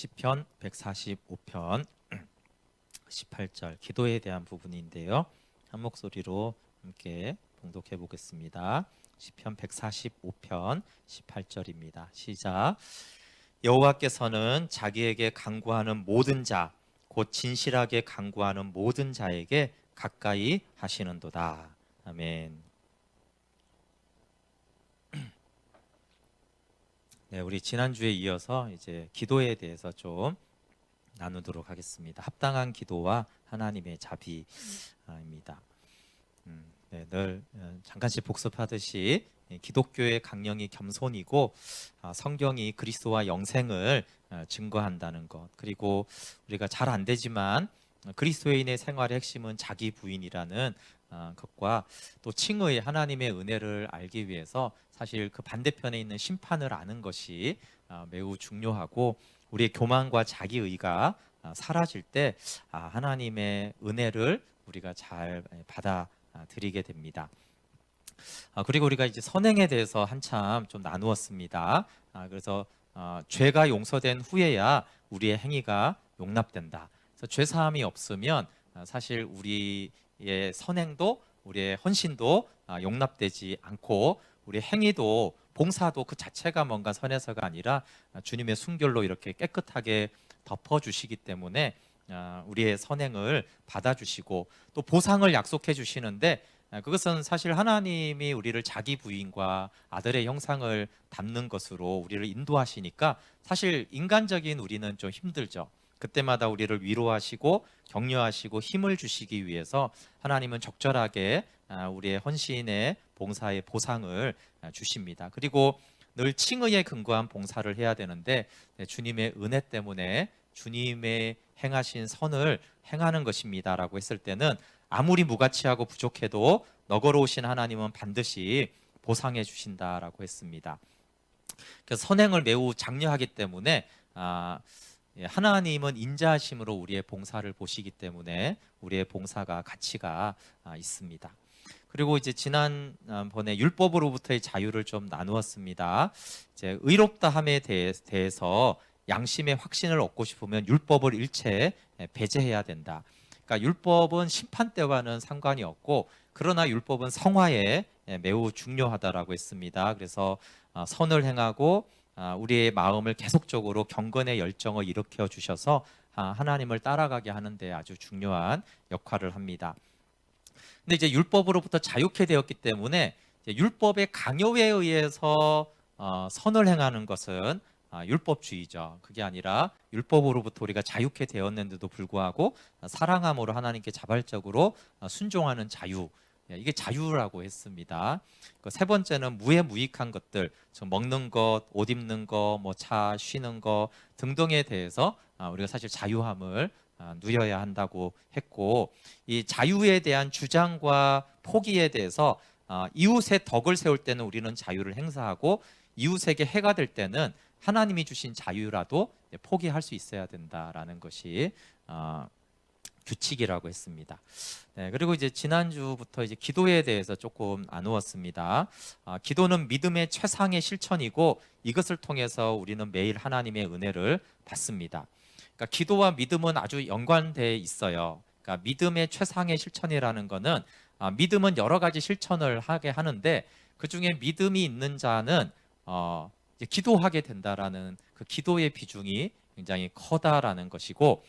시편 145편 18절 기도에 대한 부분인데요. 한 목소리로 함께 봉독해 보겠습니다. 시편 145편 18절입니다. 시작. 여호와께서는 자기에게 간구하는 모든 자, 곧 진실하게 간구하는 모든 자에게 가까이 하시는도다. 아멘. 네, 우리 지난주에 이어서 이제 기도에 대해서 좀 나누도록 하겠습니다. 합당한 기도와 하나님의 자비입니다. 네, 늘 잠깐씩 복습하듯이 기독교의 강령이 겸손이고 성경이 그리스도와 영생을 증거한다는 것, 그리고 우리가 잘 안 되지만 그리스도인의 생활의 핵심은 자기 부인이라는 것과 또 칭의 하나님의 은혜를 알기 위해서 사실 그 반대편에 있는 심판을 아는 것이 매우 중요하고, 우리의 교만과 자기의가 사라질 때 하나님의 은혜를 우리가 잘 받아들이게 됩니다. 그리고 우리가 이제 선행에 대해서 한참 좀 나누었습니다. 그래서 죄가 용서된 후에야 우리의 행위가 용납된다. 그래서 죄 사함이 없으면 사실 우리의 선행도 우리의 헌신도 용납되지 않고, 우리 행위도 봉사도 그 자체가 뭔가 선해서가 아니라 주님의 순결로 이렇게 깨끗하게 덮어주시기 때문에 우리의 선행을 받아주시고 또 보상을 약속해 주시는데, 그것은 사실 하나님이 우리를 자기 부인과 아들의 형상을 담는 것으로 우리를 인도하시니까 사실 인간적인 우리는 좀 힘들죠. 그때마다 우리를 위로하시고 격려하시고 힘을 주시기 위해서 하나님은 적절하게 우리의 헌신의 봉사의 보상을 주십니다. 그리고 늘 칭의에 근거한 봉사를 해야 되는데, 주님의 은혜 때문에 주님의 행하신 선을 행하는 것입니다 라고 했을 때는 아무리 무가치하고 부족해도 너거로우신 하나님은 반드시 보상해 주신다라고 했습니다. 그래서 선행을 매우 장려하기 때문에 하나님은 인자하심으로 우리의 봉사를 보시기 때문에 우리의 봉사가 가치가 있습니다. 그리고 이제 지난번에 율법으로부터의 자유를 좀 나누었습니다. 이제 의롭다함에 대해서 양심의 확신을 얻고 싶으면 율법을 일체 배제해야 된다. 그러니까 율법은 심판대와는 상관이 없고, 그러나 율법은 성화에 매우 중요하다라고 했습니다. 그래서 선을 행하고 우리의 마음을 계속적으로 경건의 열정을 일으켜 주셔서 하나님을 따라가게 하는데 아주 중요한 역할을 합니다. 근데 이제 율법으로부터 자유케 되었기 때문에 이제 율법의 강요에 의해서 선을 행하는 것은 율법주의죠. 그게 아니라 율법으로부터 우리가 자유케 되었는데도 불구하고 사랑함으로 하나님께 자발적으로 순종하는 자유, 이게 자유라고 했습니다. 세 번째는 무해무익한 것들, 즉 먹는 것, 옷 입는 것, 뭐 차 쉬는 것 등등에 대해서 우리가 사실 자유함을 누려야 한다고 했고, 이 자유에 대한 주장과 포기에 대해서 이웃의 덕을 세울 때는 우리는 자유를 행사하고, 이웃에게 해가 될 때는 하나님이 주신 자유라도 포기할 수 있어야 된다라는 것이 규칙이라고 했습니다. 네, 그리고 이제 지난주부터 이제 기도에 대해서 조금 나누었습니다. 기도는 믿음의 최상의 실천이고, 이것을 통해서 우리는 매일 하나님의 은혜를 받습니다. 그러니까 기도와 믿음은 아주 연관되어 있어요. 그러니까 믿음의 최상의 실천이라는 것은 믿음은 여러 가지 실천을 하게 하는데, 그 중에 믿음이 있는 자는 이제 기도하게 된다라는 그 기도의 비중이 굉장히 커다라는 것이고,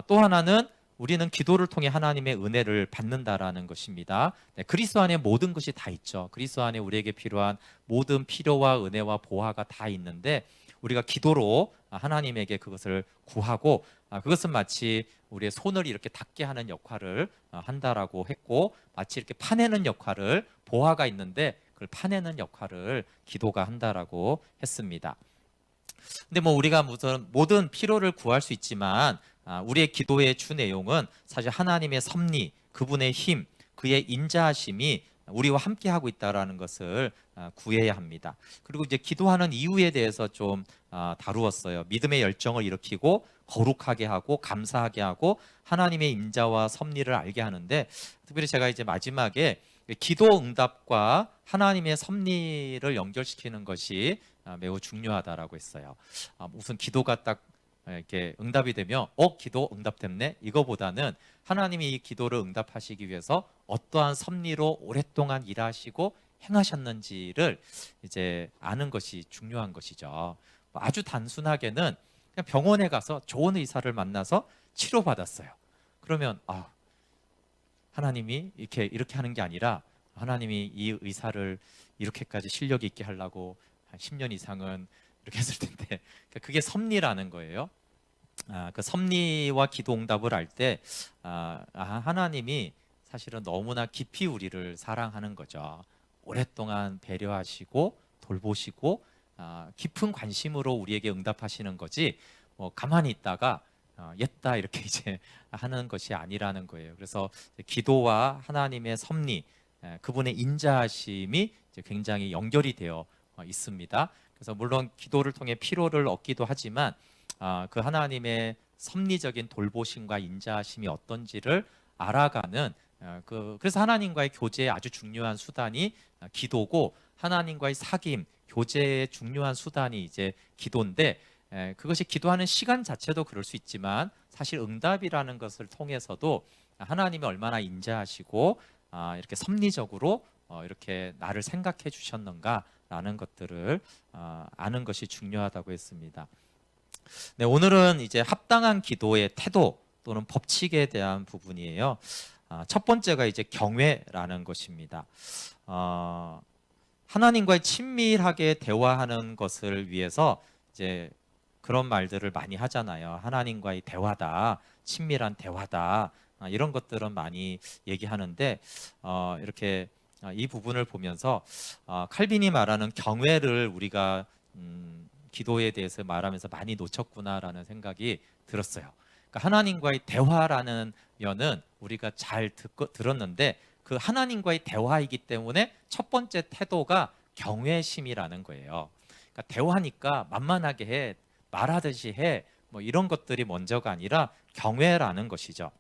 또 하나는 우리는 기도를 통해 하나님의 은혜를 받는다라는 것입니다. 네, 그리스도 안에 모든 것이 다 있죠. 그리스도 안에 우리에게 필요한 모든 필요와 은혜와 보화가 다 있는데, 우리가 기도로 하나님에게 그것을 구하고, 그것은 마치 우리의 손을 이렇게 닿게 하는 역할을 한다라고 했고, 마치 이렇게 파내는 역할을, 보화가 있는데 그걸 파내는 역할을 기도가 한다라고 했습니다. 근데 뭐 우리가 무슨 모든 필요를 구할 수 있지만 우리의 기도의 주 내용은 사실 하나님의 섭리, 그분의 힘, 그의 인자하심이 우리와 함께 하고 있다라는 것을 구해야 합니다. 그리고 이제 기도하는 이유에 대해서 좀 다루었어요. 믿음의 열정을 일으키고 거룩하게 하고 감사하게 하고 하나님의 인자와 섭리를 알게 하는데, 특별히 제가 이제 마지막에 기도 응답과 하나님의 섭리를 연결시키는 것이 매우 중요하다라고 했어요. 무슨 기도가 딱 이렇게 응답이 되면 기도 응답됐네 이거보다는 하나님이 이 기도를 응답하시기 위해서 어떠한 섭리로 오랫동안 일하시고 행하셨는지를 이제 아는 것이 중요한 것이죠. 아주 단순하게는 그냥 병원에 가서 좋은 의사를 만나서 치료받았어요. 그러면 하나님이 이렇게 하는 게 아니라 하나님이 이 의사를 이렇게까지 실력 있게 하려고 한 10년 이상은 이렇게 했을 텐데 그게 섭리라는 거예요. 그 섭리와 기도 응답을 할 때 하나님이 사실은 너무나 깊이 우리를 사랑하는 거죠. 오랫동안 배려하시고 돌보시고 깊은 관심으로 우리에게 응답하시는 거지 뭐 가만히 있다가 옛다 이렇게 이제 하는 것이 아니라는 거예요. 그래서 기도와 하나님의 섭리, 그분의 인자하심이 이제 굉장히 연결이 되어 있습니다. 그래서 물론 기도를 통해 피로를 얻기도 하지만 그 하나님의 섭리적인 돌보심과 인자하심이 어떤지를 알아가는 그래서 하나님과의 교제의 아주 중요한 수단이 기도고 하나님과의 사귐, 교제의 중요한 수단이 이제 기도인데 그것이 기도하는 시간 자체도 그럴 수 있지만 사실 응답이라는 것을 통해서도 하나님이 얼마나 인자하시고 이렇게 섭리적으로 이렇게 나를 생각해 주셨는가라는 것들을 아는 것이 중요하다고 했습니다. 네, 오늘은 이제 합당한 기도의 태도 또는 법칙에 대한 부분이에요. 첫 번째가 이제 경외라는 것입니다. 하나님과의 친밀하게 대화하는 것을 위해서 이제 그런 말들을 많이 하잖아요. 하나님과의 대화다, 친밀한 대화다, 이런 것들은 많이 얘기하는데 이렇게 이 부분을 보면서 칼빈이 말하는 경외를 우리가 기도에 대해서 말하면서 많이 놓쳤구나라는 생각이 들었어요. 그러니까 하나님과의 대화라는 면은 우리가 잘 들었는데 그 하나님과의 대화이기 때문에 첫 번째 태도가 경외심이라는 거예요. 그러니까 대화니까 만만하게 해, 말하듯이 해, 뭐 이런 것들이 먼저가 아니라 경외라는 것이죠.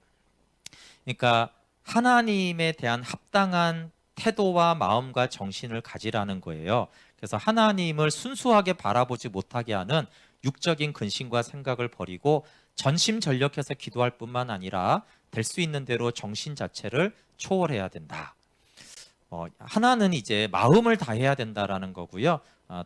그러니까 하나님에 대한 합당한 태도와 마음과 정신을 가지라는 거예요. 그래서 하나님을 순수하게 바라보지 못하게 하는 육적인 근심과 생각을 버리고 전심전력해서 기도할 뿐만 아니라 될 수 있는 대로 정신 자체를 초월해야 된다. 하나는 이제 마음을 다해야 된다라는 거고요.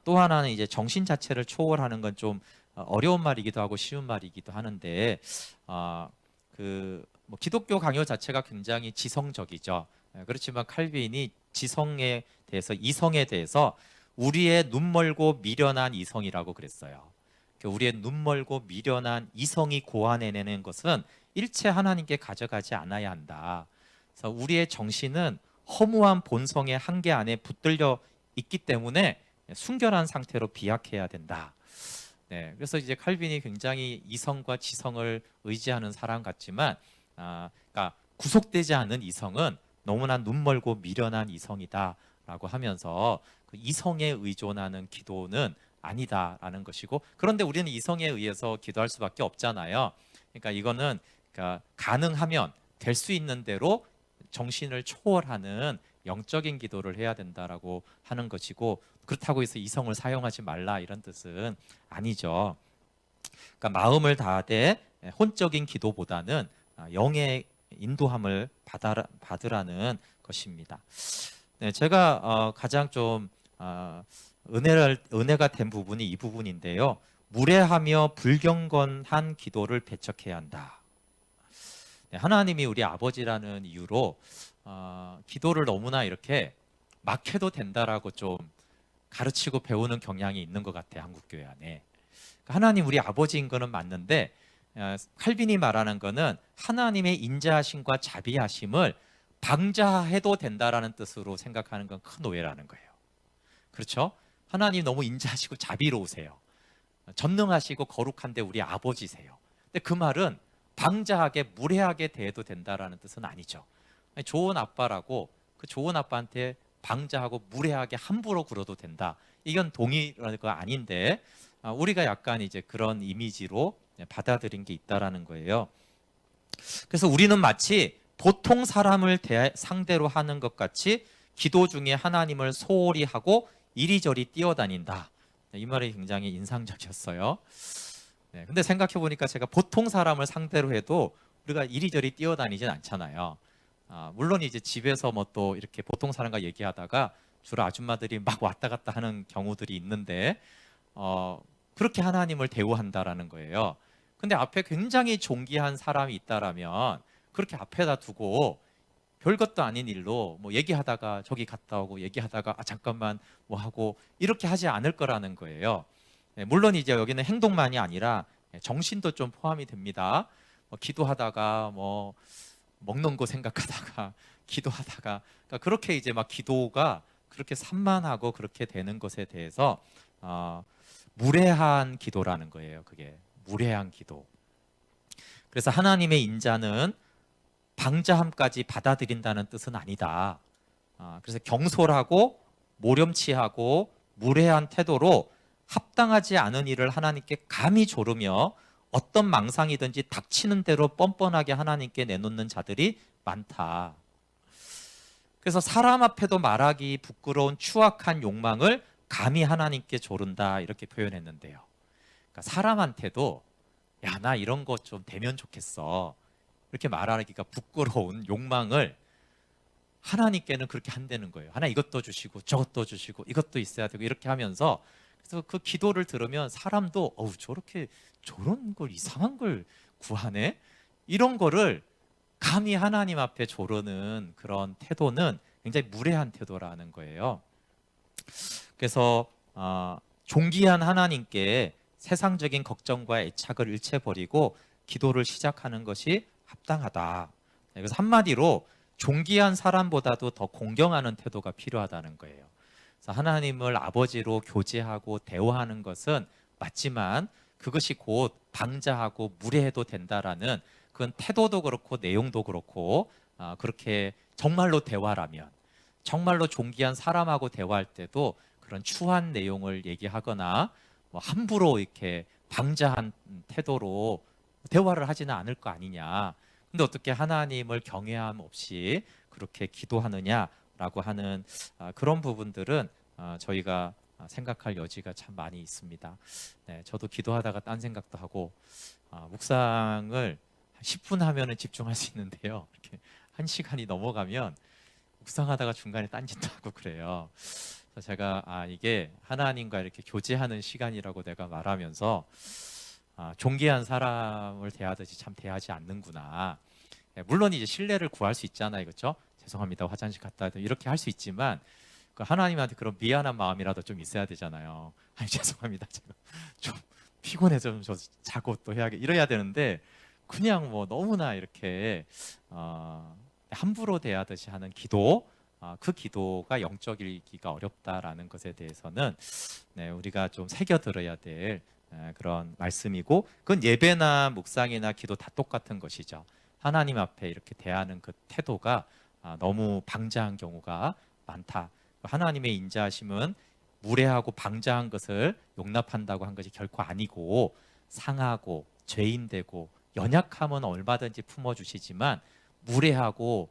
또 하나는 이제 정신 자체를 초월하는 건 좀 어려운 말이기도 하고 쉬운 말이기도 하는데 뭐 기독교 강요 자체가 굉장히 지성적이죠. 그렇지만 칼빈이 지성에 대해서 이성에 대해서 우리의 눈멀고 미련한 이성이라고 그랬어요. 우리의 눈멀고 미련한 이성이 고안해내는 것은 일체 하나님께 가져가지 않아야 한다. 그래서 우리의 정신은 허무한 본성의 한계 안에 붙들려 있기 때문에 순결한 상태로 비약해야 된다. 네, 그래서 이제 칼빈이 굉장히 이성과 지성을 의지하는 사람 같지만, 그러니까 구속되지 않은 이성은 너무나 눈멀고 미련한 이성이다라고 하면서 그 이성에 의존하는 기도는 아니다라는 것이고, 그런데 우리는 이성에 의해서 기도할 수밖에 없잖아요. 그러니까 이거는 가능하면 될 수 있는 대로 정신을 초월하는 영적인 기도를 해야 된다라고 하는 것이고, 그렇다고 해서 이성을 사용하지 말라 이런 뜻은 아니죠. 그러니까 마음을 다하되 혼적인 기도보다는 영의 인도함을 받으라는 것입니다. 네, 제가 가장 좀 은혜가 된 부분이 이 부분인데요. 무례하며 불경건한 기도를 배척해야 한다. 네, 하나님이 우리 아버지라는 이유로 기도를 너무나 이렇게 막 해도 된다라고 좀 가르치고 배우는 경향이 있는 것 같아요. 한국교회 안에. 하나님 우리 아버지인 거는 맞는데 칼빈이 말하는 거는 하나님의 인자하심과 자비하심을 방자해도 된다라는 뜻으로 생각하는 건 큰 오해라는 거예요. 그렇죠? 하나님 너무 인자하시고 자비로우세요. 전능하시고 거룩한데 우리 아버지세요. 근데 그 말은 방자하게 무례하게 대해도 된다라는 뜻은 아니죠. 좋은 아빠라고 그 좋은 아빠한테 방자하고 무례하게 함부로 굴어도 된다. 이건 동의라는 거 아닌데 우리가 약간 이제 그런 이미지로 받아들인 게 있다라는 거예요. 그래서 우리는 마치 보통 사람을 상대로 하는 것 같이 기도 중에 하나님을 소홀히 하고 이리저리 뛰어다닌다. 이 말이 굉장히 인상적이었어요. 네, 근데 생각해 보니까 제가 보통 사람을 상대로 해도 우리가 이리저리 뛰어다니진 않잖아요. 물론 이제 집에서 뭐 또 이렇게 보통 사람과 얘기하다가 주로 아줌마들이 막 왔다 갔다 하는 경우들이 있는데 그렇게 하나님을 대우한다라는 거예요. 근데 앞에 굉장히 존귀한 사람이 있다라면 그렇게 앞에다 두고 별것도 아닌 일로 뭐 얘기하다가 저기 갔다 오고 얘기하다가 잠깐만 뭐 하고 이렇게 하지 않을 거라는 거예요. 네, 물론 이제 여기는 행동만이 아니라 정신도 좀 포함이 됩니다. 뭐 기도하다가 뭐 먹는 거 생각하다가 기도하다가 그러니까 그렇게 이제 막 기도가 그렇게 산만하고 그렇게 되는 것에 대해서 무례한 기도라는 거예요. 그게 무례한 기도. 그래서 하나님의 인자는 방자함까지 받아들인다는 뜻은 아니다. 그래서 경솔하고 모렴치하고 무례한 태도로 합당하지 않은 일을 하나님께 감히 조르며 어떤 망상이든지 닥치는 대로 뻔뻔하게 하나님께 내놓는 자들이 많다. 그래서 사람 앞에도 말하기 부끄러운 추악한 욕망을 감히 하나님께 조른다 이렇게 표현했는데요. 그러니까 사람한테도 야, 나 이런 거 좀 되면 좋겠어 이렇게 말하기가 부끄러운 욕망을 하나님께는 그렇게 한다는 거예요. 하나 이것도 주시고 저것도 주시고 이것도 있어야 되고 이렇게 하면서 그래서 그 기도를 들으면 사람도 저렇게 저런 걸 이상한 걸 구하네 이런 거를 감히 하나님 앞에 조르는 그런 태도는 굉장히 무례한 태도라는 거예요. 그래서 존귀한 하나님께 세상적인 걱정과 애착을 일체버리고 기도를 시작하는 것이 합당하다. 그래서 한마디로 존귀한 사람보다도 더 공경하는 태도가 필요하다는 거예요. 그래서 하나님을 아버지로 교제하고 대화하는 것은 맞지만 그것이 곧 방자하고 무례해도 된다라는 그건 태도도 그렇고 내용도 그렇고 그렇게 정말로 대화라면 정말로 존귀한 사람하고 대화할 때도 그런 추한 내용을 얘기하거나 뭐 함부로 이렇게 방자한 태도로 대화를 하지는 않을 거 아니냐. 근데 어떻게 하나님을 경외함 없이 그렇게 기도하느냐라고 하는 그런 부분들은 저희가 생각할 여지가 참 많이 있습니다. 네, 저도 기도하다가 딴 생각도 하고 묵상을 10분 하면은 집중할 수 있는데요. 이렇게 1시간이 넘어가면 묵상하다가 중간에 딴짓도 하고 그래요. 그래서 제가 이게 하나님과 이렇게 교제하는 시간이라고 내가 말하면서 존귀한 사람을 대하듯이 참 대하지 않는구나. 물론 이제 신뢰를 구할 수 있잖아요, 그렇죠? 죄송합니다, 화장실 갔다 와도 이렇게 할 수 있지만 그 하나님한테 그런 미안한 마음이라도 좀 있어야 되잖아요. 죄송합니다, 제가 좀 피곤해서 좀 저 자고 또 해야겠 이래야 되는데 그냥 뭐 너무나 이렇게 함부로 대하듯이 하는 기도. 그 기도가 영적이기가 어렵다라는 것에 대해서는 우리가 좀 새겨 들어야 될 그런 말씀이고 그건 예배나 묵상이나 기도 다 똑같은 것이죠. 하나님 앞에 이렇게 대하는 그 태도가 너무 방자한 경우가 많다. 하나님의 인자하심은 무례하고 방자한 것을 용납한다고 한 것이 결코 아니고 상하고 죄인되고 연약함은 얼마든지 품어주시지만 무례하고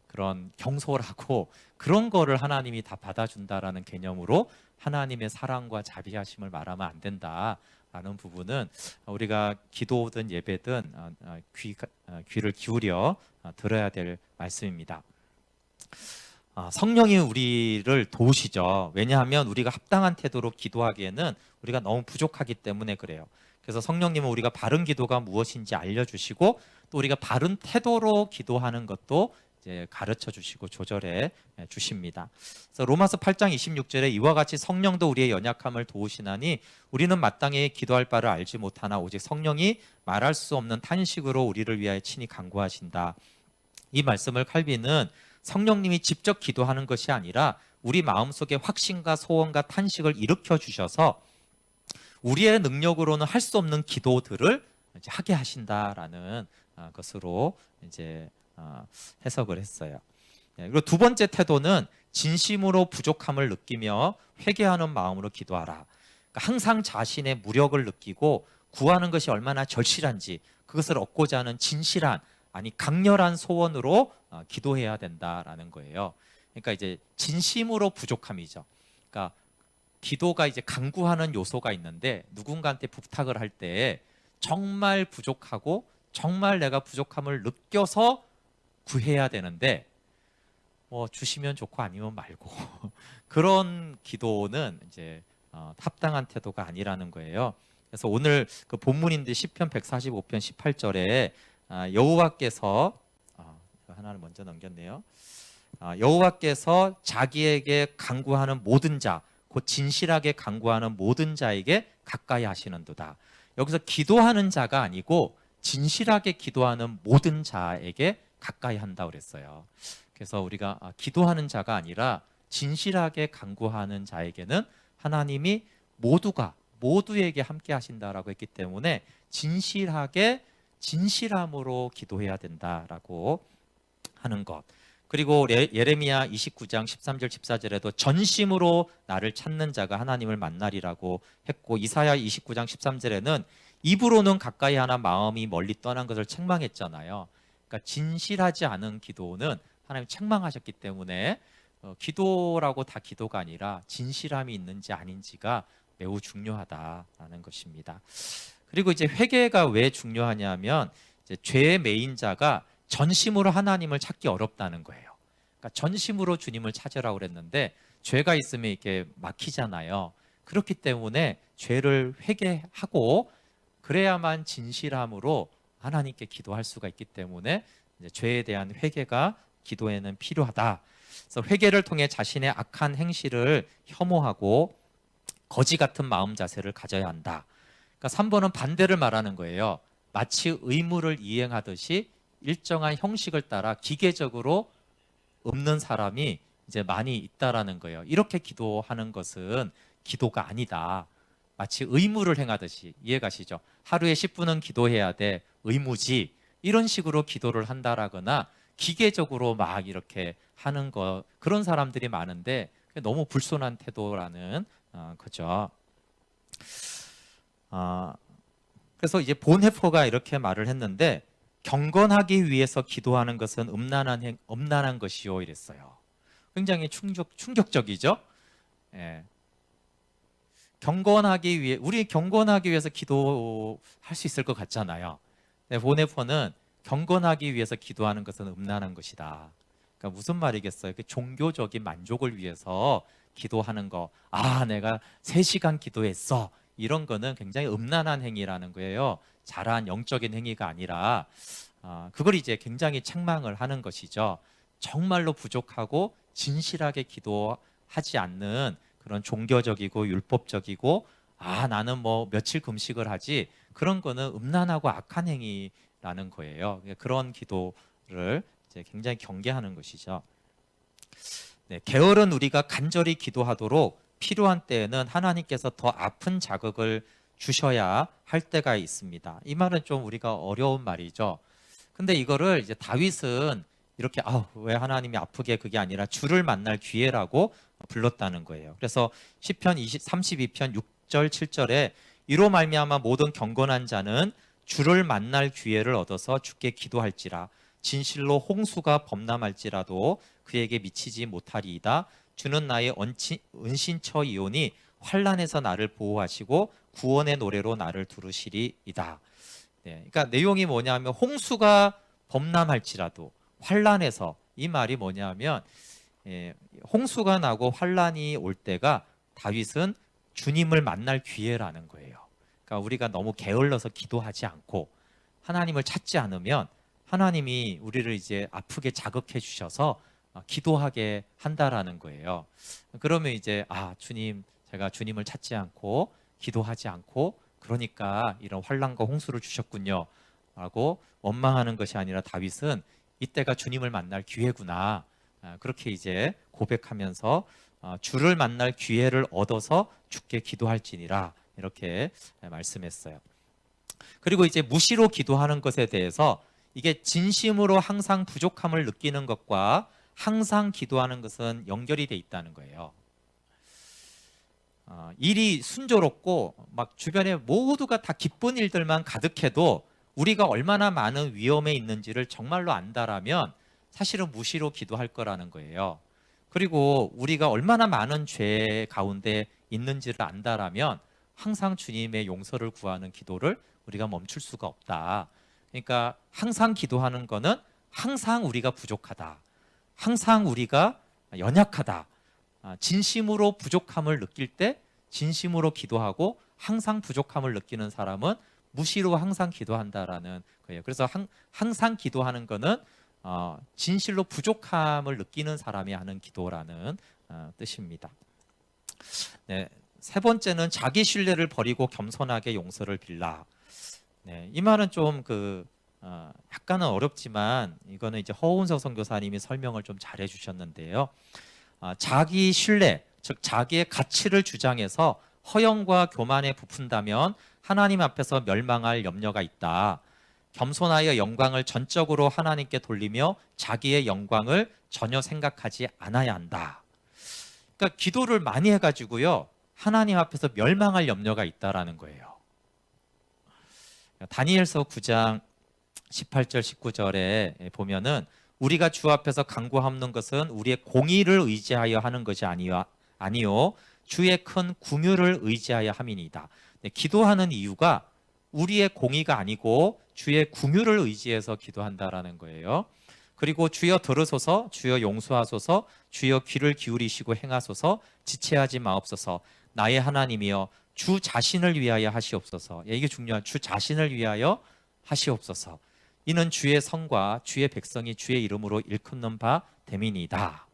그런 경솔하고 그런 거를 하나님이 다 받아준다라는 개념으로 하나님의 사랑과 자비하심을 말하면 안 된다라는 부분은 우리가 기도든 예배든 귀를 기울여 들어야 될 말씀입니다. 성령이 우리를 도우시죠. 왜냐하면 우리가 합당한 태도로 기도하기에는 우리가 너무 부족하기 때문에 그래요. 그래서 성령님은 우리가 바른 기도가 무엇인지 알려주시고 또 우리가 바른 태도로 기도하는 것도 이제 가르쳐 주시고 조절해 주십니다. 그래서 로마서 8장 26절에 이와 같이 성령도 우리의 연약함을 도우시나니 우리는 마땅히 기도할 바를 알지 못하나 오직 성령이 말할 수 없는 탄식으로 우리를 위하여 친히 간구하신다. 이 말씀을 칼빈은 성령님이 직접 기도하는 것이 아니라 우리 마음속에 확신과 소원과 탄식을 일으켜 주셔서 우리의 능력으로는 할 수 없는 기도들을 이제 하게 하신다라는 것으로 이제 해석을 했어요. 그리고 두 번째 태도는 진심으로 부족함을 느끼며 회개하는 마음으로 기도하라. 그러니까 항상 자신의 무력을 느끼고 구하는 것이 얼마나 절실한지 그것을 얻고자 하는 진실한 강렬한 소원으로 기도해야 된다라는 거예요. 그러니까 이제 진심으로 부족함이죠. 그러니까 기도가 이제 강구하는 요소가 있는데 누군가한테 부탁을 할 때 정말 부족하고 정말 내가 부족함을 느껴서 구해야 되는데 뭐 주시면 좋고 아니면 말고 그런 기도는 이제 합당한 태도가 아니라는 거예요. 그래서 오늘 그 본문인데 시편 145편 18절에 여호와께서 하나를 먼저 넘겼네요. 여호와께서 자기에게 간구하는 모든 자, 곧 진실하게 간구하는 모든 자에게 가까이 하시는도다. 여기서 기도하는 자가 아니고 진실하게 기도하는 모든 자에게 가까이 한다 그랬어요. 그래서 우리가 기도하는 자가 아니라 진실하게 간구하는 자에게는 하나님이 모두에게 함께 하신다라고 했기 때문에 진실함으로 기도해야 된다라고 하는 것. 그리고 예레미야 29장 13절 14절에도 전심으로 나를 찾는 자가 하나님을 만나리라고 했고, 이사야 29장 13절에는 입으로는 가까이 하나 마음이 멀리 떠난 것을 책망했잖아요. 그러니까 진실하지 않은 기도는 하나님 책망하셨기 때문에 기도라고 다 기도가 아니라 진실함이 있는지 아닌지가 매우 중요하다라는 것입니다. 그리고 이제 회개가 왜 중요하냐면 이제 죄의 메인 자가 전심으로 하나님을 찾기 어렵다는 거예요. 그러니까 전심으로 주님을 찾으라고 그랬는데 죄가 있으면 이게 막히잖아요. 그렇기 때문에 죄를 회개하고 그래야만 진실함으로 하나님께 기도할 수가 있기 때문에 이제 죄에 대한 회개가 기도에는 필요하다. 그래서 회개를 통해 자신의 악한 행실을 혐오하고 거지 같은 마음 자세를 가져야 한다. 그러니까 3번은 반대를 말하는 거예요. 마치 의무를 이행하듯이 일정한 형식을 따라 기계적으로 읊는 사람이 이제 많이 있다라는 거예요. 이렇게 기도하는 것은 기도가 아니다. 마치 의무를 행하듯이, 이해가시죠? 하루에 10분은 기도해야 돼, 의무지, 이런 식으로 기도를 한다라거나 기계적으로 막 이렇게 하는 거, 그런 사람들이 많은데 너무 불손한 태도라는 거죠. 그래서 이제 본헤퍼가 이렇게 말을 했는데, 경건하기 위해서 기도하는 것은 음란한 것이요 이랬어요. 굉장히 충격적이죠. 예. 우리 경건하기 위해서 기도할 수 있을 것 같잖아요. 본헤퍼는 경건하기 위해서 기도하는 것은 음란한 것이다. 그러니까 무슨 말이겠어요? 종교적인 만족을 위해서 기도하는 거. 내가 3시간 기도했어. 이런 거는 굉장히 음란한 행위라는 거예요. 잘한 영적인 행위가 아니라 그걸 이제 굉장히 책망을 하는 것이죠. 정말로 부족하고 진실하게 기도하지 않는 그런 종교적이고 율법적이고 나는 뭐 며칠 금식을 하지, 그런 거는 음란하고 악한 행위라는 거예요. 그런 기도를 이제 굉장히 경계하는 것이죠. 네, 게으른 우리가 간절히 기도하도록 필요한 때에는 하나님께서 더 아픈 자극을 주셔야 할 때가 있습니다. 이 말은 좀 우리가 어려운 말이죠. 근데 이거를 이제 다윗은 이렇게 왜 하나님이 아프게, 그게 아니라 주를 만날 기회라고 불렀다는 거예요. 그래서 시편 32편 6절 7절에 이로 말미암아 모든 경건한 자는 주를 만날 기회를 얻어서 주께 기도할지라. 진실로 홍수가 범람할지라도 그에게 미치지 못하리이다. 주는 나의 은신처이오니 환난에서 나를 보호하시고 구원의 노래로 나를 두르시리이다. 네, 그러니까 내용이 뭐냐면 홍수가 범람할지라도, 환난에서, 이 말이 뭐냐면 홍수가 나고 환난이 올 때가 다윗은 주님을 만날 기회라는 거예요. 그러니까 우리가 너무 게을러서 기도하지 않고 하나님을 찾지 않으면 하나님이 우리를 이제 아프게 자극해 주셔서 기도하게 한다라는 거예요. 그러면 이제 주님, 제가 주님을 찾지 않고 기도하지 않고 그러니까 이런 환난과 홍수를 주셨군요 라고 원망하는 것이 아니라 다윗은 이때가 주님을 만날 기회구나, 그렇게 이제 고백하면서 주를 만날 기회를 얻어서 주께 기도할지니라, 이렇게 말씀했어요. 그리고 이제 무시로 기도하는 것에 대해서, 이게 진심으로 항상 부족함을 느끼는 것과 항상 기도하는 것은 연결이 돼 있다는 거예요. 일이 순조롭고 막 주변에 모두가 다 기쁜 일들만 가득해도 우리가 얼마나 많은 위험에 있는지를 정말로 안다라면 사실은 무시로 기도할 거라는 거예요. 그리고 우리가 얼마나 많은 죄 가운데 있는지를 안다라면 항상 주님의 용서를 구하는 기도를 우리가 멈출 수가 없다. 그러니까 항상 기도하는 거는 항상 우리가 부족하다. 항상 우리가 연약하다. 진심으로 부족함을 느낄 때 진심으로 기도하고 항상 부족함을 느끼는 사람은 무시로 항상 기도한다라는 거예요. 그래서 항상 기도하는 거는 진실로 부족함을 느끼는 사람이 하는 기도라는 뜻입니다. 네, 세 번째는 자기 신뢰를 버리고 겸손하게 용서를 빌라. 네, 이 말은 좀 약간은 어렵지만 이거는 이제 허운석 선교사님이 설명을 좀 잘해 주셨는데요. 자기 신뢰, 즉 자기의 가치를 주장해서 허영과 교만에 부푼다면 하나님 앞에서 멸망할 염려가 있다. 겸손하여 영광을 전적으로 하나님께 돌리며 자기의 영광을 전혀 생각하지 않아야 한다. 그러니까 기도를 많이 해가지고요, 하나님 앞에서 멸망할 염려가 있다라는 거예요. 다니엘서 9장 18절 19절에 보면은 우리가 주 앞에서 간구하는 것은 우리의 공의를 의지하여 하는 것이 아니요 주의 큰 궁유를 의지하여 함이니이다. 기도하는 이유가 우리의 공의가 아니고 주의 궁유를 의지해서 기도한다라는 거예요. 그리고 주여 들으소서, 주여 용서하소서, 주여 귀를 기울이시고 행하소서, 지체하지 마옵소서. 나의 하나님이여 주 자신을 위하여 하시옵소서. 이게 중요한, 주 자신을 위하여 하시옵소서. 이는 주의 성과 주의 백성이 주의 이름으로 일컫는 바 됨이니이다.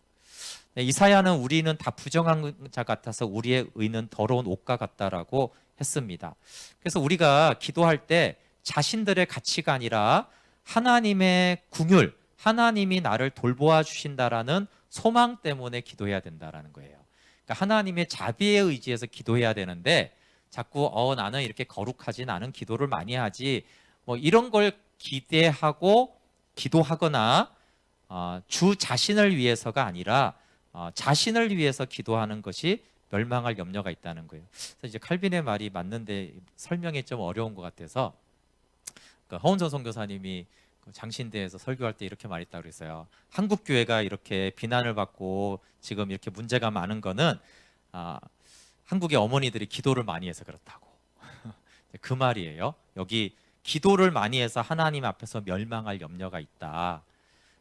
이사야는 우리는 다 부정한 자 같아서 우리의 의는 더러운 옷과 같다라고 했습니다. 그래서 우리가 기도할 때 자신들의 가치가 아니라 하나님의 궁율, 하나님이 나를 돌보아 주신다라는 소망 때문에 기도해야 된다라는 거예요. 그러니까 하나님의 자비에 의지해서 기도해야 되는데 자꾸 나는 이렇게 거룩하진 않은 기도를 많이 하지 뭐 이런 걸 기대하고 기도하거나 주 자신을 위해서가 아니라 자신을 위해서 기도하는 것이 멸망할 염려가 있다는 거예요. 그래서 이제 칼빈의 말이 맞는데 설명이 좀 어려운 것 같아서 허운전 선교사님이 장신대에서 설교할 때 이렇게 말했다고 그랬어요. 한국 교회가 이렇게 비난을 받고 지금 이렇게 문제가 많은 거는 한국의 어머니들이 기도를 많이 해서 그렇다고. 그 말이에요. 여기 기도를 많이 해서 하나님 앞에서 멸망할 염려가 있다.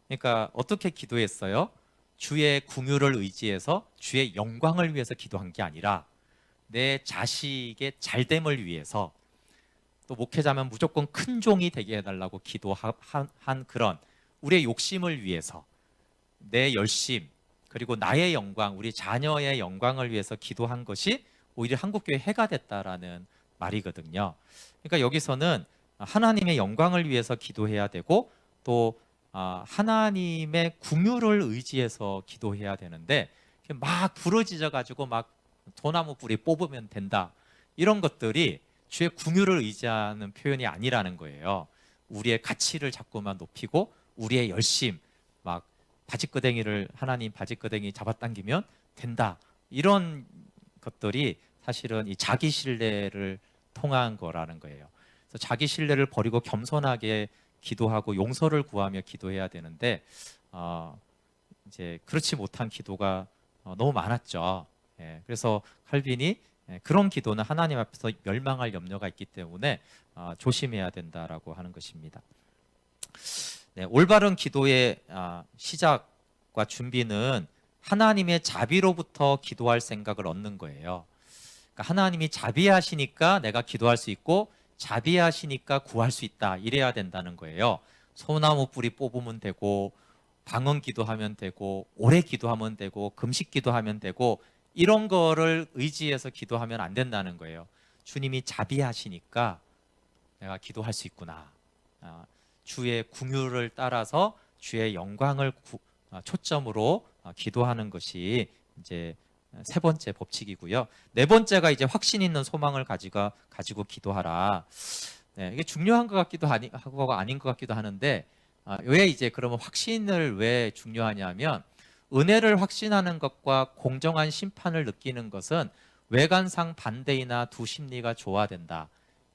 그러니까 어떻게 기도했어요? 주의 궁유를 의지해서 주의 영광을 위해서 기도한 게 아니라 내 자식의 잘됨을 위해서, 또 목회자면 무조건 큰 종이 되게 해달라고 기도한 그런 우리의 욕심을 위해서, 내 열심 그리고 나의 영광, 우리 자녀의 영광을 위해서 기도한 것이 오히려 한국교회 해가 됐다라는 말이거든요. 그러니까 여기서는 하나님의 영광을 위해서 기도해야 되고 또 하나님의 궁유를 의지해서 기도해야 되는데 막 부러지져 가지고 막 소나무 뿌리 뽑으면 된다, 이런 것들이 주의 궁유를 의지하는 표현이 아니라는 거예요. 우리의 가치를 자꾸만 높이고 우리의 열심, 막 바지끄댕이를 하나님 바지끄댕이 잡아당기면 된다, 이런 것들이 사실은 이 자기 신뢰를 통한 거라는 거예요. 그래서 자기 신뢰를 버리고 겸손하게 기도하고 용서를 구하며 기도해야 되는데 이제 그렇지 못한 기도가 너무 많았죠. 그래서 칼빈이 그런 기도는 하나님 앞에서 멸망할 염려가 있기 때문에 조심해야 된다라고 하는 것입니다. 올바른 기도의 시작과 준비는 하나님의 자비로부터 기도할 생각을 얻는 거예요. 그러니까 하나님이 자비하시니까 내가 기도할 수 있고 자비하시니까 구할 수 있다, 이래야 된다는 거예요. 소나무 뿌리 뽑으면 되고 방언 기도하면 되고 오래 기도하면 되고 금식 기도하면 되고 이런 거를 의지해서 기도하면 안 된다는 거예요. 주님이 자비하시니까 내가 기도할 수 있구나. 주의 궁유를 따라서 주의 영광을 초점으로 기도하는 것이 이제 세 번째 법칙이고요. 네 번째가 이제 확신 있는 소망을 가지고 기도하라. 이게 중요한 것 같기도 하고 아닌 것 같기도 하는데 왜 이제 그러면 확신을 왜 중요하냐면 은혜를 확신하는 것과 공정한 심판을 느끼는 것은 외관상 반대이나 두 심리가 조화된다.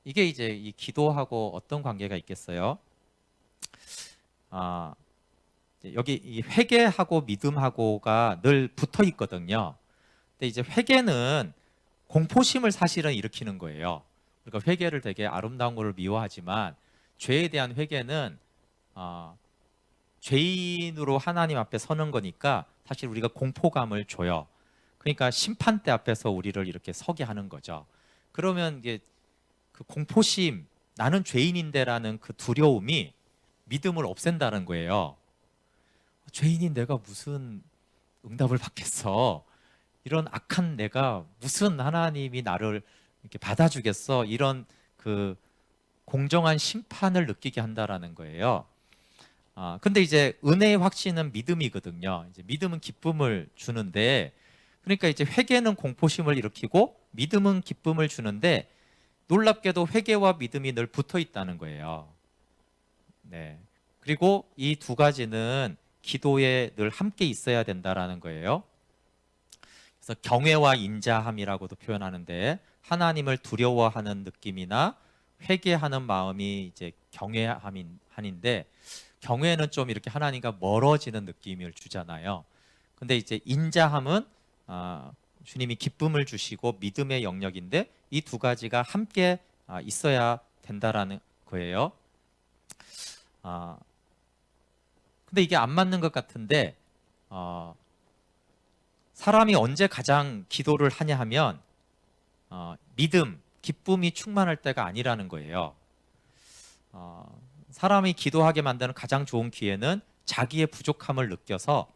이게 이제 이 기도하고 어떤 관계가 있겠어요? 여기 이 회개하고 믿음하고가 늘 붙어 있거든요. 근데 이제 회개는 공포심을 사실은 일으키는 거예요. 그러니까 회개를 되게 아름다운 거를 미워하지만 죄에 대한 회개는 죄인으로 하나님 앞에 서는 거니까 사실 우리가 공포감을 줘요. 그러니까 심판대 앞에서 우리를 이렇게 서게 하는 거죠. 그러면 이게 그 공포심, 나는 죄인인데라는 그 두려움이 믿음을 없앤다는 거예요. 죄인인 내가 무슨 응답을 받겠어? 이런 악한 내가 무슨 하나님이 나를 이렇게 받아주겠어? 이런 그 공정한 심판을 느끼게 한다라는 거예요. 근데 이제 은혜의 확신은 믿음이거든요. 이제 믿음은 기쁨을 주는데, 그러니까 이제 회개는 공포심을 일으키고 믿음은 기쁨을 주는데, 놀랍게도 회개와 믿음이 늘 붙어 있다는 거예요. 네. 그리고 이 두 가지는 기도에 늘 함께 있어야 된다라는 거예요. 그래서 경외와 인자함이라고도 표현하는데, 하나님을 두려워하는 느낌이나 회개하는 마음이 이제 경외함인데, 경외는 좀 이렇게 하나님과 멀어지는 느낌을 주잖아요. 근데 이제 인자함은 주님이 기쁨을 주시고 믿음의 영역인데, 이 두 가지가 함께 있어야 된다라는 거예요. 근데 이게 안 맞는 것 같은데, 사람이 언제 가장 기도를 하냐 하면 믿음, 기쁨이 충만할 때가 아니라는 거예요. 사람이 기도하게 만드는 가장 좋은 기회는 자기의 부족함을 느껴서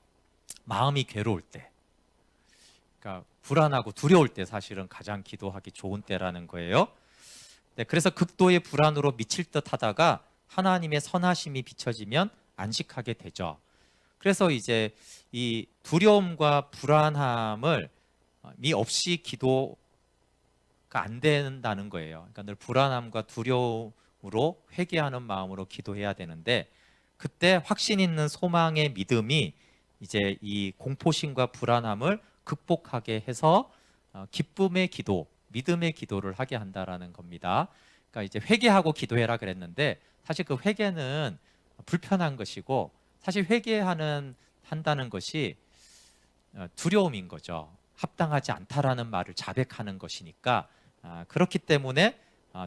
마음이 괴로울 때, 그러니까 불안하고 두려울 때 사실은 가장 기도하기 좋은 때라는 거예요. 네, 그래서 극도의 불안으로 미칠 듯 하다가 하나님의 선하심이 비춰지면 안식하게 되죠. 그래서 이제 이 두려움과 불안함을 없이 기도가 안 된다는 거예요. 그러니까 늘 불안함과 두려움으로 회개하는 마음으로 기도해야 되는데, 그때 확신 있는 소망의 믿음이 이제 이 공포심과 불안함을 극복하게 해서 기쁨의 기도, 믿음의 기도를 하게 한다라는 겁니다. 그러니까 이제 회개하고 기도해라 그랬는데, 사실 그 회개는 불편한 것이고, 사실 한다는 것이 두려움인 거죠. 합당하지 않다라는 말을 자백하는 것이니까, 그렇기 때문에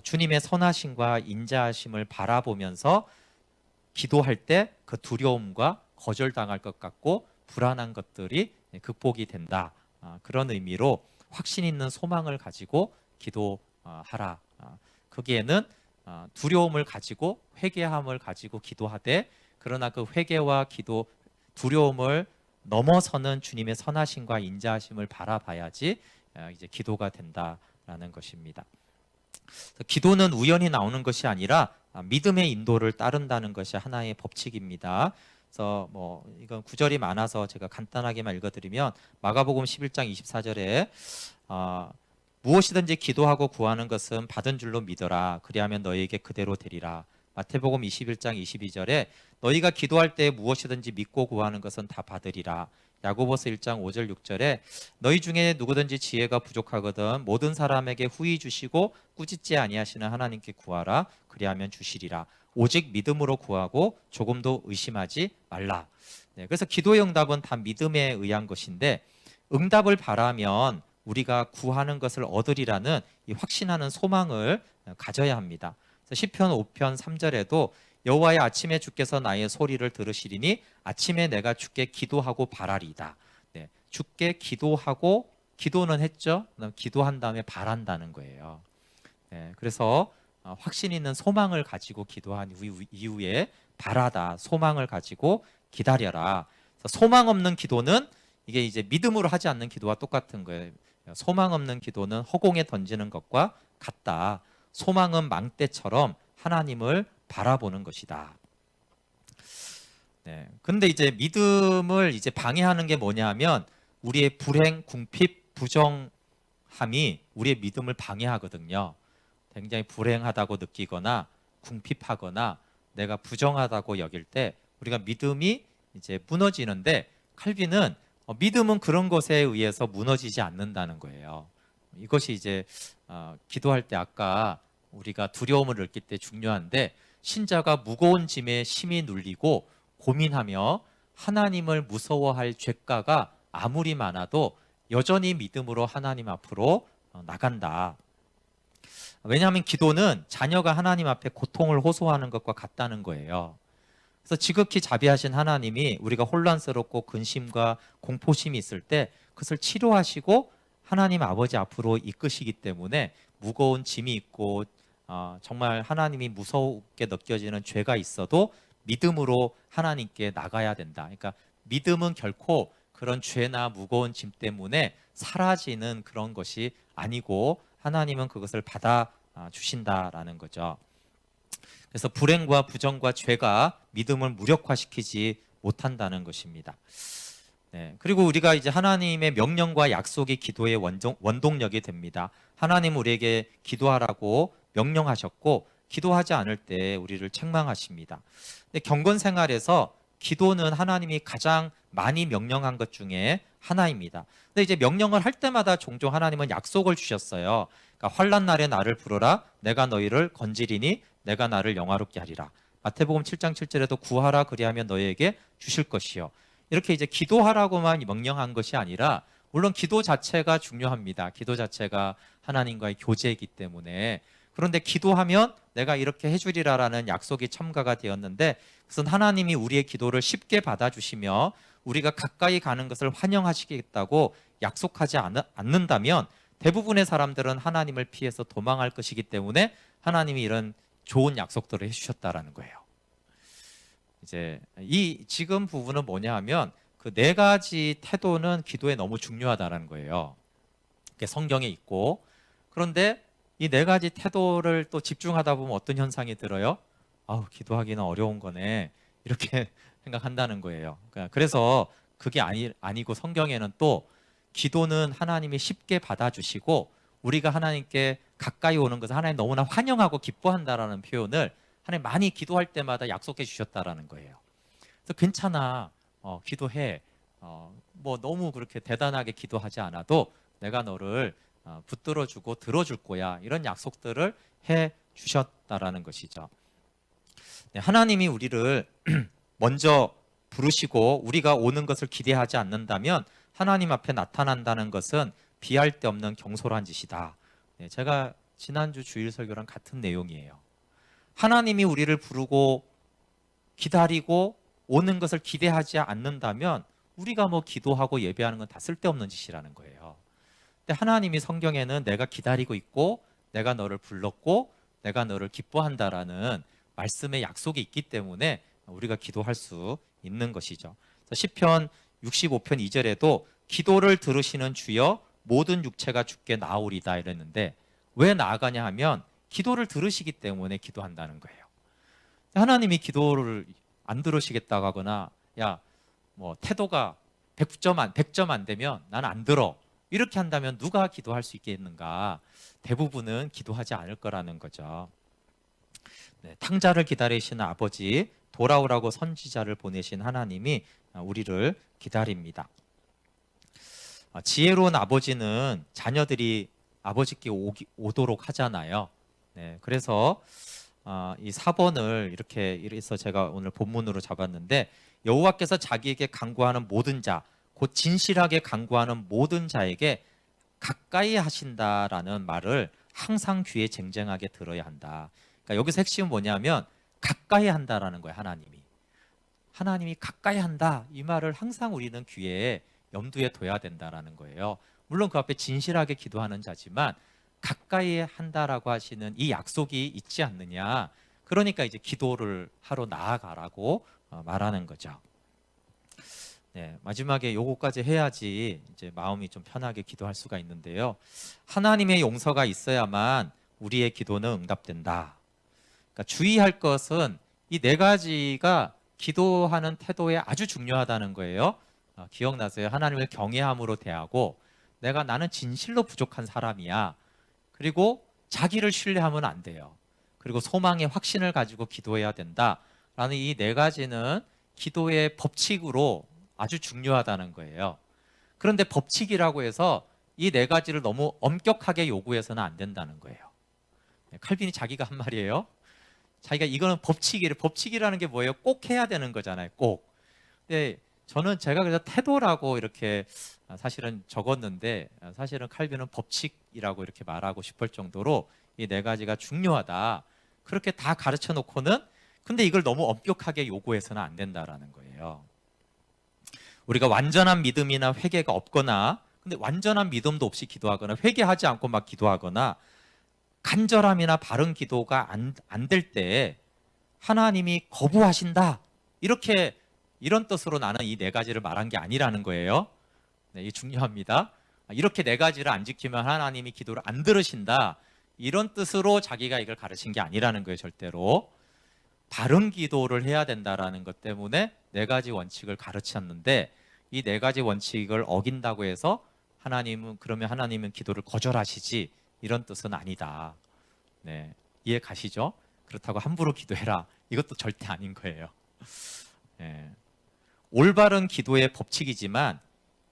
주님의 선하심과 인자하심을 바라보면서 기도할 때 그 두려움과 거절당할 것 같고 불안한 것들이 극복이 된다. 그런 의미로 확신 있는 소망을 가지고 기도하라. 거기에는 두려움을 가지고 회개함을 가지고 기도하되, 그러나 그 회개와 기도, 두려움을 넘어서는 주님의 선하심과 인자하심을 바라봐야지 이제 기도가 된다라는 것입니다. 기도는 우연히 나오는 것이 아니라 믿음의 인도를 따른다는 것이 하나의 법칙입니다. 그래서 이건 구절이 많아서 제가 간단하게만 읽어드리면, 마가복음 11장 24절에 무엇이든지 기도하고 구하는 것은 받은 줄로 믿어라. 그리하면 너희에게 그대로 되리라. 마태복음 21장 22절에 너희가 기도할 때 무엇이든지 믿고 구하는 것은 다 받으리라. 야고보서 1장 5절 6절에 너희 중에 누구든지 지혜가 부족하거든 모든 사람에게 후히 주시고 꾸짖지 아니하시는 하나님께 구하라. 그리하면 주시리라. 오직 믿음으로 구하고 조금도 의심하지 말라. 네, 그래서 기도의 응답은 다 믿음에 의한 것인데, 응답을 바라면 우리가 구하는 것을 얻으리라는 이 확신하는 소망을 가져야 합니다. 시편 5편 3절에도 여호와의 아침에 주께서 나의 소리를 들으시리니 아침에 내가 주께 기도하고 바라리이다. 네, 주께 기도하고, 기도는 했죠. 기도한 다음에 바란다는 거예요. 네, 그래서 확신 있는 소망을 가지고 기도한 이후에 바라다, 소망을 가지고 기다려라. 소망 없는 기도는 이게 이제 믿음으로 하지 않는 기도와 똑같은 거예요. 소망 없는 기도는 허공에 던지는 것과 같다. 소망은 망대처럼 하나님을 바라보는 것이다. 네. 근데 이제 믿음을 이제 방해하는 게 뭐냐면, 우리의 불행, 궁핍, 부정함이 우리의 믿음을 방해하거든요. 굉장히 불행하다고 느끼거나 궁핍하거나 내가 부정하다고 여길 때 우리가 믿음이 이제 무너지는데, 칼빈은 믿음은 그런 것에 의해서 무너지지 않는다는 거예요. 이것이 이제 기도할 때 아까 우리가 두려움을 느낄 때 중요한데, 신자가 무거운 짐에 심히 눌리고 고민하며 하나님을 무서워할 죄가가 아무리 많아도 여전히 믿음으로 하나님 앞으로 나간다. 왜냐하면 기도는 자녀가 하나님 앞에 고통을 호소하는 것과 같다는 거예요. 그래서 지극히 자비하신 하나님이 우리가 혼란스럽고 근심과 공포심이 있을 때 그것을 치료하시고 하나님 아버지 앞으로 이끄시기 때문에 무거운 짐이 있고 정말 하나님이 무섭게 느껴지는 죄가 있어도 믿음으로 하나님께 나가야 된다. 그러니까 믿음은 결코 그런 죄나 무거운 짐 때문에 사라지는 그런 것이 아니고 하나님은 그것을 받아 주신다라는 거죠. 그래서 불행과 부정과 죄가 믿음을 무력화시키지 못한다는 것입니다. 네, 그리고 우리가 이제 하나님의 명령과 약속이 기도의 원동력이 됩니다. 하나님 우리에게 기도하라고 명령하셨고 기도하지 않을 때 우리를 책망하십니다. 근데 경건 생활에서 기도는 하나님이 가장 많이 명령한 것 중에 하나입니다. 근데 이제 명령을 할 때마다 종종 하나님은 약속을 주셨어요. 그러니까 환난 날에 나를 부르라 내가 너희를 건지리니 내가 나를 영화롭게 하리라. 마태복음 7장 7절에도 구하라 그리하면 너희에게 주실 것이요. 이렇게 이제 기도하라고만 명령한 것이 아니라 물론 기도 자체가 중요합니다. 기도 자체가 하나님과의 교제이기 때문에 그런데 기도하면 내가 이렇게 해주리라라는 약속이 첨가가 되었는데 그것은 하나님이 우리의 기도를 쉽게 받아주시며 우리가 가까이 가는 것을 환영하시겠다고 약속하지 않는다면 대부분의 사람들은 하나님을 피해서 도망할 것이기 때문에 하나님이 이런 좋은 약속들을 해주셨다라는 거예요. 이제 이 지금 부분은 뭐냐 하면 그 네 가지 태도는 기도에 너무 중요하다라는 거예요. 그게 성경에 있고 그런데 이 네 가지 태도를 또 집중하다 보면 어떤 현상이 들어요? 아우 기도하기는 어려운 거네 이렇게 생각한다는 거예요. 그래서 그게 아니고 성경에는 또 기도는 하나님이 쉽게 받아주시고 우리가 하나님께 가까이 오는 것을 하나님 너무나 환영하고 기뻐한다라는 표현을 하나님 많이 기도할 때마다 약속해 주셨다라는 거예요. 그래서 괜찮아, 기도해. 뭐 너무 그렇게 대단하게 기도하지 않아도 내가 너를 붙들어주고 들어줄 거야. 이런 약속들을 해 주셨다라는 것이죠. 네, 하나님이 우리를 먼저 부르시고 우리가 오는 것을 기대하지 않는다면 하나님 앞에 나타난다는 것은 비할 데 없는 경솔한 짓이다. 네, 제가 지난주 주일 설교랑 같은 내용이에요. 하나님이 우리를 부르고 기다리고 오는 것을 기대하지 않는다면 우리가 뭐 기도하고 예배하는 건 다 쓸데없는 짓이라는 거예요. 근데 하나님이 성경에는 내가 기다리고 있고 내가 너를 불렀고 내가 너를 기뻐한다라는 말씀의 약속이 있기 때문에 우리가 기도할 수 있는 것이죠. 시편 65편 2절에도 기도를 들으시는 주여 모든 육체가 주께 나아오리다 이랬는데 왜 나아가냐 하면 기도를 들으시기 때문에 기도한다는 거예요. 하나님이 기도를 안 들으시겠다고 하거나 야 뭐 태도가 100점 안 되면 나는 안 들어 이렇게 한다면 누가 기도할 수 있겠는가? 대부분은 기도하지 않을 거라는 거죠. 네, 탕자를 기다리시는 아버지 돌아오라고 선지자를 보내신 하나님이 우리를 기다립니다. 지혜로운 아버지는 자녀들이 아버지께 오도록 하잖아요. 네, 그래서 이 4번을 이렇게 해서 제가 오늘 본문으로 잡았는데 여호와께서 자기에게 간구하는 모든 자, 곧 진실하게 간구하는 모든 자에게 가까이 하신다라는 말을 항상 귀에 쟁쟁하게 들어야 한다. 그러니까 여기서 핵심은 뭐냐면 가까이 한다라는 거예요. 하나님이 가까이 한다 이 말을 항상 우리는 귀에 염두에 둬야 된다라는 거예요. 물론 그 앞에 진실하게 기도하는 자지만 가까이 한다라고 하시는 이 약속이 있지 않느냐. 그러니까 이제 기도를 하러 나아가라고 말하는 거죠. 네, 마지막에 요거까지 해야지 이제 마음이 좀 편하게 기도할 수가 있는데요. 하나님의 용서가 있어야만 우리의 기도는 응답된다. 그러니까 주의할 것은 이 네 가지가 기도하는 태도에 아주 중요하다는 거예요. 기억나세요? 하나님을 경외함으로 대하고 나는 진실로 부족한 사람이야. 그리고 자기를 신뢰하면 안 돼요. 그리고 소망의 확신을 가지고 기도해야 된다라는 이 네 가지는 기도의 법칙으로 아주 중요하다는 거예요. 그런데 법칙이라고 해서 이 네 가지를 너무 엄격하게 요구해서는 안 된다는 거예요. 칼빈이 자기가 한 말이에요. 자기가 이거는 법칙이라는 게 뭐예요? 꼭 해야 되는 거잖아요. 꼭. 네, 저는 제가 그래서 태도라고 이렇게 사실은 적었는데 사실은 칼빈은 법칙이라고 이렇게 말하고 싶을 정도로 이 네 가지가 중요하다. 그렇게 다 가르쳐 놓고는 근데 이걸 너무 엄격하게 요구해서는 안 된다라는 거예요. 우리가 완전한 믿음이나 회개가 없거나 근데 완전한 믿음도 없이 기도하거나 회개하지 않고 막 기도하거나 간절함이나 바른 기도가 안 될 때 하나님이 거부하신다. 이렇게 이런 뜻으로 나는 이 네 가지를 말한 게 아니라는 거예요. 네, 이 중요합니다. 이렇게 네 가지를 안 지키면 하나님이 기도를 안 들으신다. 이런 뜻으로 자기가 이걸 가르친 게 아니라는 거예요, 절대로. 바른 기도를 해야 된다라는 것 때문에 네 가지 원칙을 가르쳤는데 이 네 가지 원칙을 어긴다고 해서 그러면 하나님은 기도를 거절하시지 이런 뜻은 아니다. 네, 이해 가시죠? 그렇다고 함부로 기도해라. 이것도 절대 아닌 거예요. 네. 올바른 기도의 법칙이지만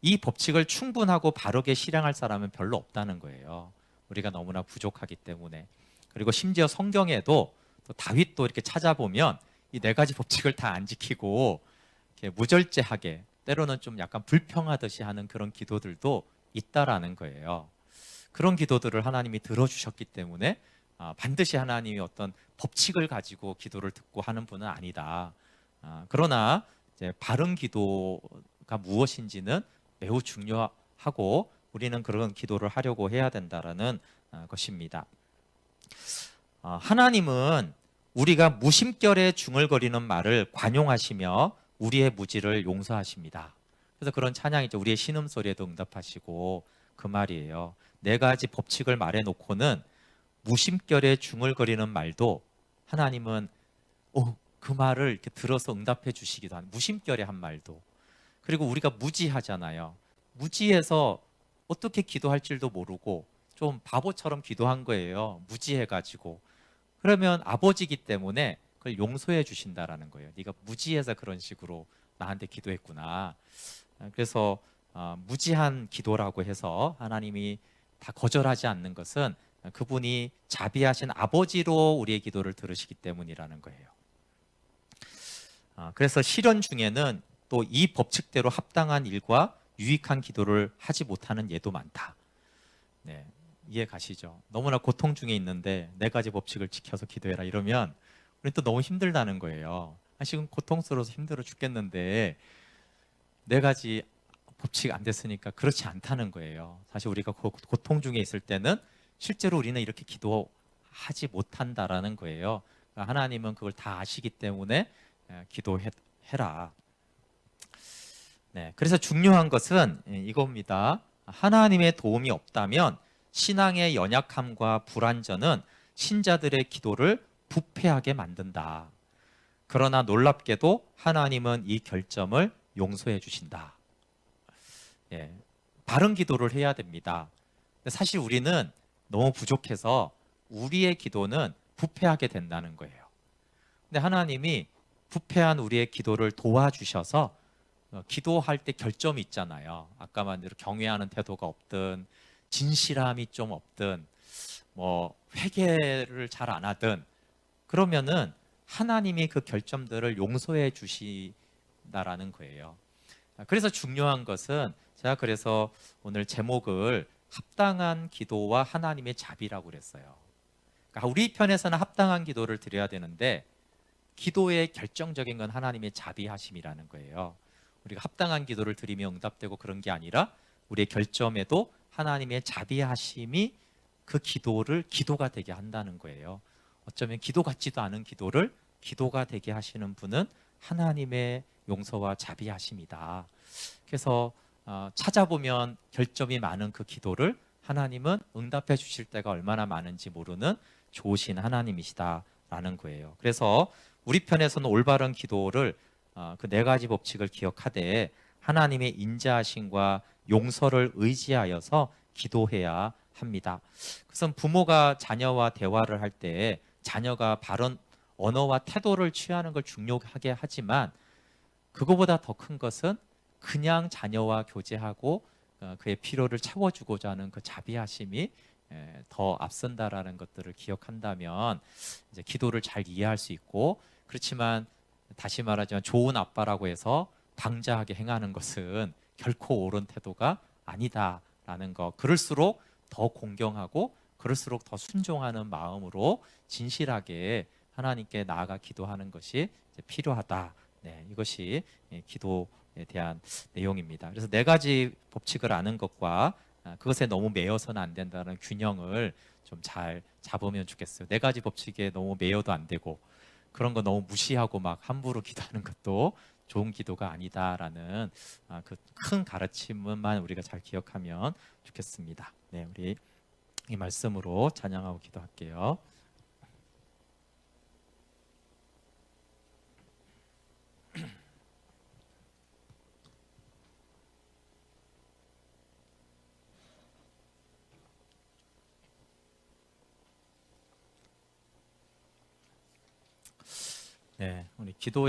이 법칙을 충분하고 바르게 실행할 사람은 별로 없다는 거예요. 우리가 너무나 부족하기 때문에. 그리고 심지어 성경에도 또 다윗도 이렇게 찾아보면 이 네 가지 법칙을 다 안 지키고 이렇게 무절제하게 때로는 좀 약간 불평하듯이 하는 그런 기도들도 있다라는 거예요. 그런 기도들을 하나님이 들어주셨기 때문에 반드시 하나님이 어떤 법칙을 가지고 기도를 듣고 하는 분은 아니다. 그러나 이제 바른 기도가 무엇인지는 매우 중요하고 우리는 그런 기도를 하려고 해야 된다라는 것입니다. 하나님은 우리가 무심결에 중얼거리는 말을 관용하시며 우리의 무지를 용서하십니다. 그래서 그런 찬양이죠. 우리의 신음소리에도 응답하시고 그 말이에요. 네 가지 법칙을 말해놓고는 무심결에 중얼거리는 말도 하나님은 그 말을 이렇게 들어서 응답해 주시기도 한 무심결에 한 말도. 그리고 우리가 무지하잖아요. 무지해서 어떻게 기도할 줄도 모르고 좀 바보처럼 기도한 거예요. 무지해가지고. 그러면 아버지기 때문에 그걸 용서해 주신다라는 거예요. 네가 무지해서 그런 식으로 나한테 기도했구나. 그래서 무지한 기도라고 해서 하나님이 다 거절하지 않는 것은 그분이 자비하신 아버지로 우리의 기도를 들으시기 때문이라는 거예요. 그래서 시련 중에는 또 이 법칙대로 합당한 일과 유익한 기도를 하지 못하는 예도 많다. 네, 이해 가시죠? 너무나 고통 중에 있는데 네 가지 법칙을 지켜서 기도해라 이러면 우리는 또 너무 힘들다는 거예요. 지금 고통스러워서 힘들어 죽겠는데 네 가지 법칙 안 됐으니까 그렇지 않다는 거예요. 사실 우리가 고통 중에 있을 때는 실제로 우리는 이렇게 기도하지 못한다라는 거예요. 그러니까 하나님은 그걸 다 아시기 때문에 기도해라. 네, 그래서 중요한 것은 이겁니다. 하나님의 도움이 없다면 신앙의 연약함과 불완전은 신자들의 기도를 부패하게 만든다. 그러나 놀랍게도 하나님은 이 결점을 용서해 주신다. 예, 바른 기도를 해야 됩니다. 사실 우리는 너무 부족해서 우리의 기도는 부패하게 된다는 거예요. 근데 하나님이 부패한 우리의 기도를 도와주셔서 기도할 때 결점이 있잖아요. 아까 말한 대로 경외하는 태도가 없든 진실함이 좀 없든 뭐 회개를 잘 안 하든 그러면은 하나님이 그 결점들을 용서해 주신다라는 거예요. 그래서 중요한 것은 제가 그래서 오늘 제목을 합당한 기도와 하나님의 자비라고 그랬어요. 그러니까 우리 편에서는 합당한 기도를 드려야 되는데 기도의 결정적인 건 하나님의 자비하심이라는 거예요. 우리가 합당한 기도를 드리며 응답되고 그런 게 아니라 우리의 결점에도 하나님의 자비하심이 그 기도를 기도가 되게 한다는 거예요. 어쩌면 기도 같지도 않은 기도를 기도가 되게 하시는 분은 하나님의 용서와 자비하심이다. 그래서 찾아보면 결점이 많은 그 기도를 하나님은 응답해 주실 때가 얼마나 많은지 모르는 좋으신 하나님이시다라는 거예요. 그래서 우리 편에서는 올바른 기도를 그 네 가지 법칙을 기억하되 하나님의 인자하심과 용서를 의지하여서 기도해야 합니다. 그래서 부모가 자녀와 대화를 할 때 자녀가 바른 언어와 태도를 취하는 걸 중요하게 하지만 그거보다 더 큰 것은 그냥 자녀와 교제하고 그의 필요를 채워주고자 하는 그 자비하심이 더 앞선다라는 것들을 기억한다면 이제 기도를 잘 이해할 수 있고 그렇지만 다시 말하자면 좋은 아빠라고 해서 방자하게 행하는 것은 결코 옳은 태도가 아니다라는 거. 그럴수록 더 공경하고 그럴수록 더 순종하는 마음으로 진실하게 하나님께 나아가 기도하는 것이 이제 필요하다. 네, 이것이 기도에 대한 내용입니다. 그래서 네 가지 법칙을 아는 것과 그것에 너무 매여서는 안 된다는 균형을 좀 잘 잡으면 좋겠어요. 네 가지 법칙에 너무 매여도 안 되고 그런 거 너무 무시하고 막 함부로 기도하는 것도 좋은 기도가 아니다라는 그 큰 가르침만 우리가 잘 기억하면 좋겠습니다. 네, 우리 이 말씀으로 찬양하고 기도할게요. 네, 우리 기도의